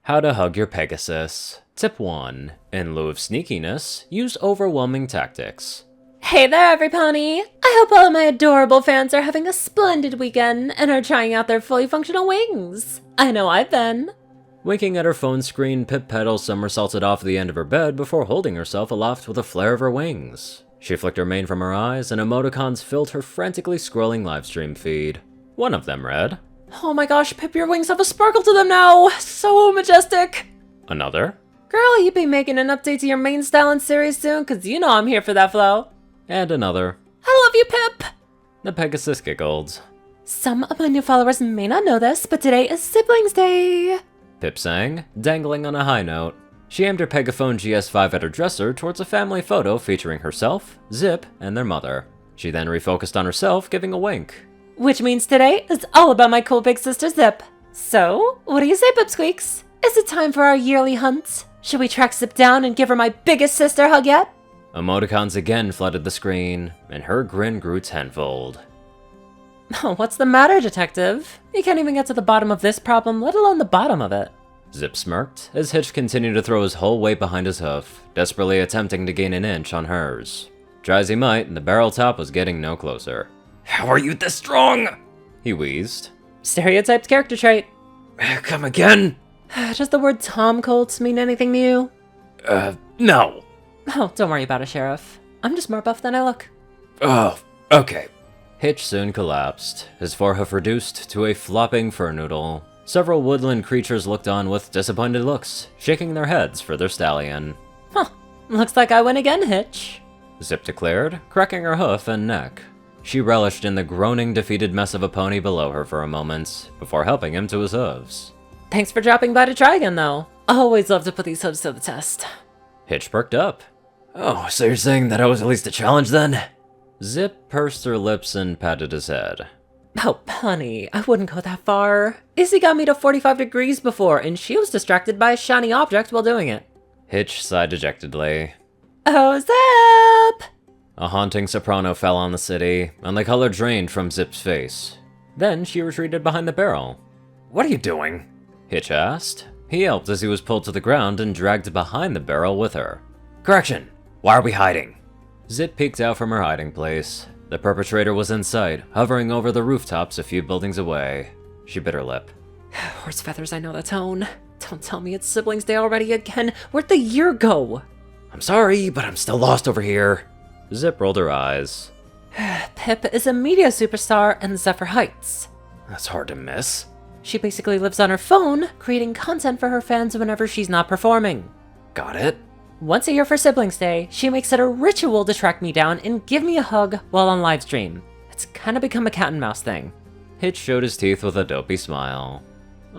How to hug your Pegasis. Tip 1. In lieu of sneakiness, use overwhelming tactics. Hey there, everypony! I hope all of my adorable fans are having a splendid weekend and are trying out their fully functional wings. I know I've been. Winking at her phone screen, Pip pedal somersaulted off the end of her bed before holding herself aloft with a flare of her wings. She flicked her mane from her eyes, and emoticons filled her frantically scrolling livestream feed. One of them read, Oh my gosh, Pip, your wings have a sparkle to them now! So majestic! Another, Girl, you be making an update to your main styling series soon, cause you know I'm here for that flow. and another. I love you, Pip! The Pegasus giggled. Some of my new followers may not know this, but today is Siblings Day! Pip sang, dangling on a high note. She aimed her Pegaphone GS5 at her dresser towards a family photo featuring herself, Zipp, and their mother. She then refocused on herself, giving a wink. Which means today is all about my cool big sister Zipp. So, what do you say, Pipsqueaks? Is it time for our yearly hunt? Should we track Zipp down and give her my biggest sister hug yet? Emoticons again flooded the screen, and her grin grew tenfold. Oh, what's the matter, detective? You can't even get to the bottom of this problem, let alone the bottom of it. Zipp smirked, as Hitch continued to throw his whole weight behind his hoof, desperately attempting to gain an inch on hers. Try as he might, the barrel top was getting no closer. How are you this strong? He wheezed. Stereotyped character trait. Come again? Does the word Tom Colt mean anything to you? No. Oh, don't worry about it, Sheriff. I'm just more buff than I look. Oh, okay. Hitch soon collapsed, his forehoof reduced to a flopping fur noodle. Several woodland creatures looked on with disappointed looks, shaking their heads for their stallion. Huh, looks like I win again, Hitch. Zipp declared, cracking her hoof and neck. She relished in the groaning, defeated mess of a pony below her for a moment, before helping him to his hooves. Thanks for dropping by to try again, though. I always love to put these hooves to the test. Hitch perked up. Oh, so you're saying that I was at least a challenge then? Zipp pursed her lips and patted his head. Oh, honey, I wouldn't go that far. Izzy got me to 45 degrees before, and she was distracted by a shiny object while doing it. Hitch sighed dejectedly. Oh, Zipp! A haunting soprano fell on the city, and the color drained from Zipp's face. Then she retreated behind the barrel. What are you doing? Hitch asked. He yelped as he was pulled to the ground and dragged behind the barrel with her. Correction! Why are we hiding? Zipp peeked out from her hiding place. The perpetrator was in sight, hovering over the rooftops a few buildings away. She bit her lip. Horse feathers, I know the tone. Don't tell me it's Siblings Day already again. Where'd the year go? I'm sorry, but I'm still lost over here. Zipp rolled her eyes. Pip is a media superstar in Zephyr Heights. That's hard to miss. She basically lives on her phone, creating content for her fans whenever she's not performing. Got it? Once a year for Siblings Day, she makes it a ritual to track me down and give me a hug while on livestream. It's kinda become a cat and mouse thing. Hitch showed his teeth with a dopey smile.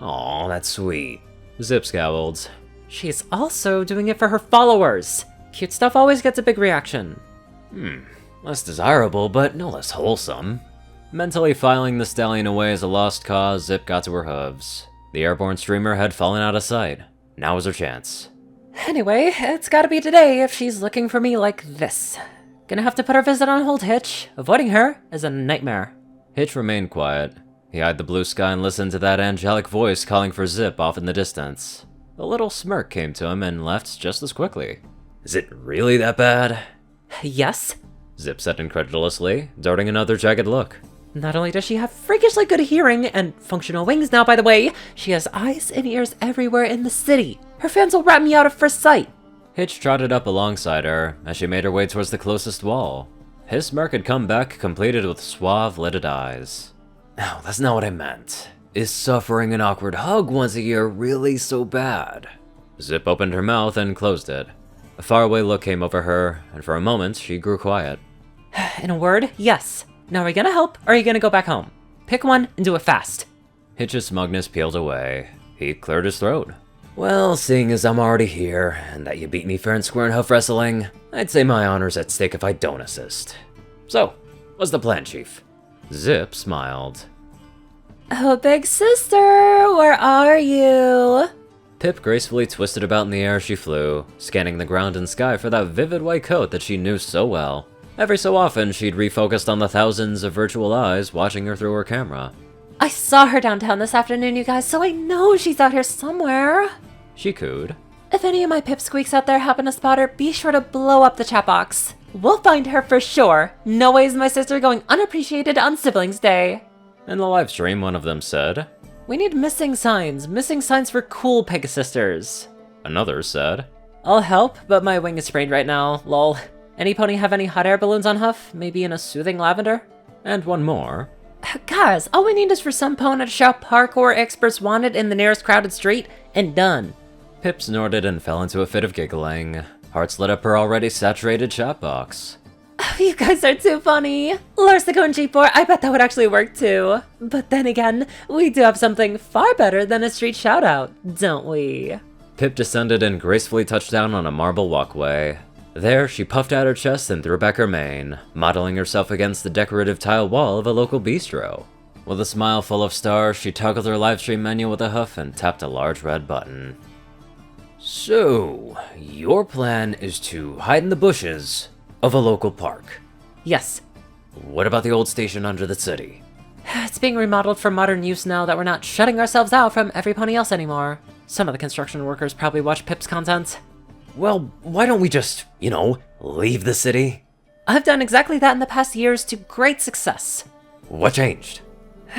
Aw, that's sweet. Zipp scowled. She's also doing it for her followers. Cute stuff always gets a big reaction. Less desirable, but no less wholesome. Mentally filing the stallion away as a lost cause, Zipp got to her hooves. The airborne streamer had fallen out of sight. Now was her chance. Anyway, it's gotta be today if she's looking for me like this. Gonna have to put her visit on hold, Hitch. Avoiding her is a nightmare. Hitch remained quiet. He eyed the blue sky and listened to that angelic voice calling for Zipp off in the distance. A little smirk came to him and left just as quickly. Is it really that bad? Yes? Zipp said incredulously, darting another jagged look. Not only does she have freakishly good hearing and functional wings now, by the way, she has eyes and ears everywhere in the city. Her fans will rat me out at first sight. Hitch trotted up alongside her as she made her way towards the closest wall. His smirk had come back, completed with suave, lidded eyes. No, that's not what I meant. Is suffering an awkward hug once a year really so bad? Zipp opened her mouth and closed it. A faraway look came over her, and for a moment, she grew quiet. In a word, yes. Now are you gonna help, or are you gonna go back home? Pick one and do it fast. Hitch's smugness peeled away. He cleared his throat. Well, seeing as I'm already here, and that you beat me fair and square in hoof wrestling, I'd say my honor's at stake if I don't assist. So, what's the plan, Chief? Zipp smiled. Oh, big sister, where are you? Pip gracefully twisted about in the air as she flew, scanning the ground and sky for that vivid white coat that she knew so well. Every so often, she'd refocused on the thousands of virtual eyes watching her through her camera. I saw her downtown this afternoon, you guys, so I know she's out here somewhere. she cooed. If any of my pipsqueaks out there happen to spot her, be sure to blow up the chat box. We'll find her for sure. No way is my sister going unappreciated on Siblings Day. In the live stream, one of them said, We need missing signs for cool Pegasisters. Another said, I'll help, but my wing is sprained right now, lol. Any pony have any hot air balloons on Huff? Maybe in a soothing lavender? And one more, Guys, all we need is for some pony to shout parkour experts wanted in the nearest crowded street, and done. Pip snorted and fell into a fit of giggling. Hearts lit up her already saturated chat box. You guys are too funny. Larsico and G4, I bet that would actually work too. But then again, we do have something far better than a street shoutout, don't we? Pip descended and gracefully touched down on a marble walkway. There, she puffed out her chest and threw back her mane, modeling herself against the decorative tile wall of a local bistro. With a smile full of stars, she toggled her livestream menu with a huff and tapped a large red button. So, your plan is to hide in the bushes of a local park? Yes. What about the old station under the city? It's being remodeled for modern use now that we're not shutting ourselves out from every pony else anymore. Some of the construction workers probably watch Pip's content. Well, why don't we just, leave the city? I've done exactly that in the past years to great success. What changed?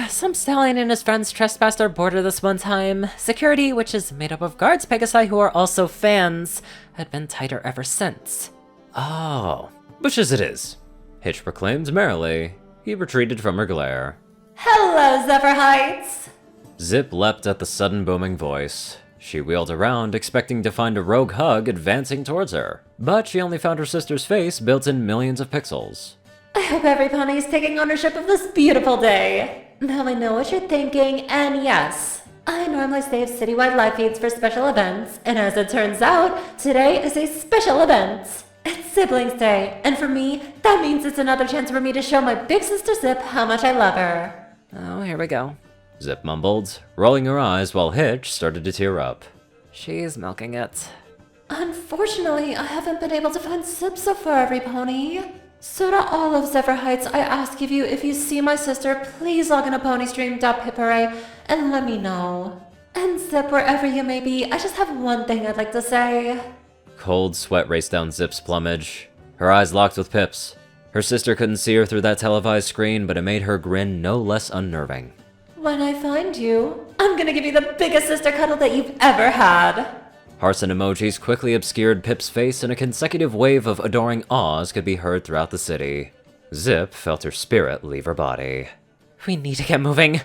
Some stallion and his friends trespassed our border this one time. Security, which is made up of guards Pegasi who are also fans, had been tighter ever since. Oh, bushes it is, Hitch proclaimed merrily. He retreated from her glare. Hello, Zephyr Heights! Zipp leapt at the sudden booming voice. She wheeled around, expecting to find a rogue hug advancing towards her, but she only found her sister's face built in millions of pixels. I hope every pony is taking ownership of this beautiful day. Now I know what you're thinking, and yes, I normally save citywide live feeds for special events, and as it turns out, today is a special event. It's Siblings Day, and for me, that means it's another chance for me to show my big sister Zipp how much I love her. Oh, here we go. Zipp mumbled, rolling her eyes while Hitch started to tear up. She's milking it. Unfortunately, I haven't been able to find Zipp so far, every pony. So to all of Zephyr Heights, I ask of you, if you see my sister, please log in to ponystream.pipare and let me know. And Zipp, wherever you may be, I just have one thing I'd like to say. Cold sweat raced down Zipp's plumage. Her eyes locked with Pip's. Her sister couldn't see her through that televised screen, but it made her grin no less unnerving. When I find you, I'm gonna give you the biggest sister cuddle that you've ever had. Hearts and emojis quickly obscured Pip's face, and a consecutive wave of adoring ahs could be heard throughout the city. Zipp felt her spirit leave her body. We need to get moving.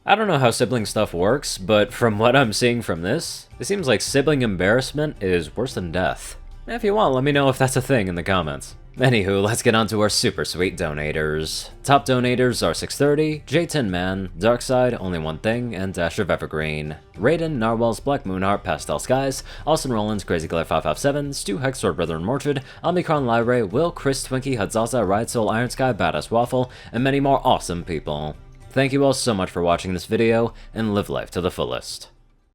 I don't know how sibling stuff works, but from what I'm seeing from this, it seems like sibling embarrassment is worse than death. If you want, let me know if that's a thing in the comments. Anywho, let's get on to our super sweet donators. Top donators are 630, J10 Man, Darkside, Only One Thing, and Dash of Evergreen. Rayden, Narwhals, Blackmoonheart, Pastel Skies, Austin Rollins, Crazy Glare 557, Stu Hex, Sword Brother and Mordred, Omicron Lyre, Will, Chris, Twinkie, Hadzaza, Ride Soul, Iron Sky, Badass Waffle, and many more awesome people. Thank you all so much for watching this video, and live life to the fullest.